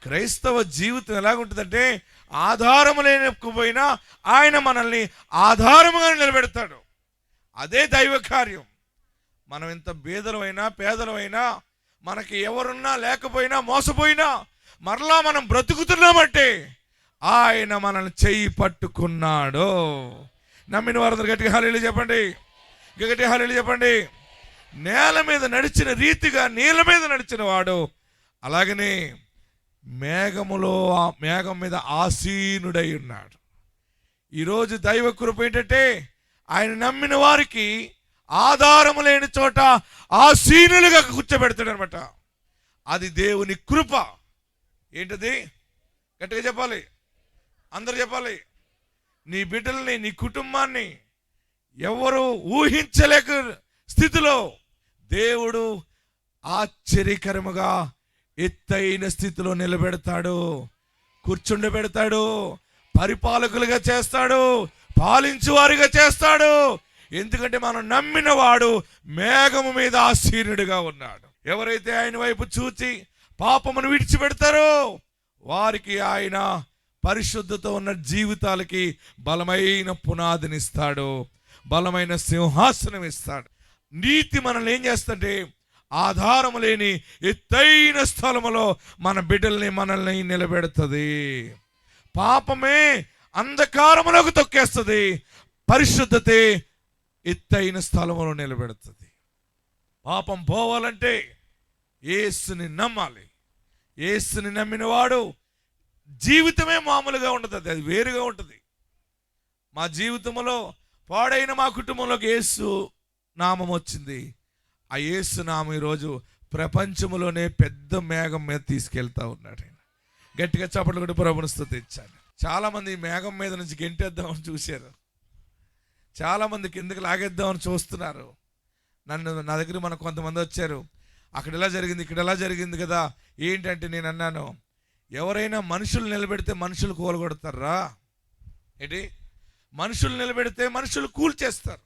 క్రైస్తవ జీవితం ఎలాగుంటుందంటే ఆధారము లేకపోయినా ఆయన మనల్ని ఆధారముగా నిలబెడతాడు. అదే దైవ కార్యం. మనం ఇంత బీదలమైనా పేదలమైనా, మనకి ఎవరున్నా లేకపోయినా మోసపోయినా, మరలా మనం బ్రతుకుతున్నామంటే ఆయన మనల్ని చెయ్యి పట్టుకున్నాడు. నమ్మిన వారందరూ గట్టిగా హల్లెలూయా చెప్పండి, గట్టిగా హల్లెలూయా చెప్పండి. నేల మీద నడిచిన రీతిగా నీళ్ళ మీద నడిచిన వాడు అలాగనే మేఘం మీద ఆసీనుడై ఉన్నాడు. ఈరోజు దైవ కృప ఏంటంటే ఆయన నమ్మిన వారికి ఆధారము లేని చోట ఆసీనులుగా కూర్చోబెడతాడు అనమాట. అది దేవుని కృప. ఏంటది? గట్టిగా చెప్పాలి, అందరూ చెప్పాలి. నీ బిడ్డల్ని, నీ కుటుంబాన్ని ఎవరు ఊహించలేక స్థితిలో దేవుడు ఆశ్చర్యకరముగా ఎత్తైన స్థితిలో నిలబెడతాడు, కూర్చుండబెడతాడు, పరిపాలకులుగా చేస్తాడు, పాలించువారిగా చేస్తాడు. ఎందుకంటే మనం నమ్మిన వాడు మేఘము మీద ఆసీనుడిగా ఉన్నాడు. ఎవరైతే ఆయన వైపు చూచి పాపమును విడిచిపెడతారో వారికి ఆయన పరిశుద్ధత ఉన్న జీవితాలకి బలమైన పునాదినిస్తాడు, బలమైన సింహాసనం ఇస్తాడు. నీతి మనల్ని ఏం చేస్తుంటే ఆధారము లేని ఎత్తైన స్థలములో మన బిడ్డల్ని మనల్ని నిలబెడుతుంది. పాపమే అంధకారములోకి తొక్కేస్తుంది, పరిశుద్ధతే ఎత్తైన స్థలములో నిలబెడుతుంది. పాపం పోవాలంటే యేసుని నమ్మాలి. యేసుని నమ్మిన వాడు జీవితమే మామూలుగా ఉండదు, అది వేరుగా ఉంటుంది. మా జీవితంలో పాడైన మా కుటుంబంలోకి యేసు నామం వచ్చింది. ఆ యేసు నామం ఈరోజు ప్రపంచంలోనే పెద్ద మేఘం మీద తీసుకెళ్తా ఉన్నాడు. ఆయన గట్టిగా చప్పట్లు కొట్టి ప్రభువుని స్తుతించాలి. చాలామంది మేఘం మీద నుంచి గెంటేద్దామని చూశారు, చాలామంది కిందకి లాగేద్దామని చూస్తున్నారు. నా దగ్గర మనకు కొంతమంది వచ్చారు, అక్కడ ఎలా జరిగింది, ఇక్కడ ఎలా జరిగింది కదా. ఏంటంటే నేను అన్నాను, ఎవరైనా మనుషులు నిలబెడితే మనుషులు కూలగొడతారా ఏంటి? మనుషులు నిలబెడితే మనుషులు కూల్చేస్తారు.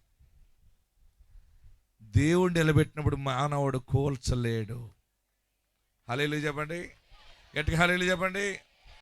దేవుడు నిలబెట్టినప్పుడు మానవుడు కూల్చలేడు. హల్లెలూయా చెప్పండి, గట్టిగా హల్లెలూయా చెప్పండి.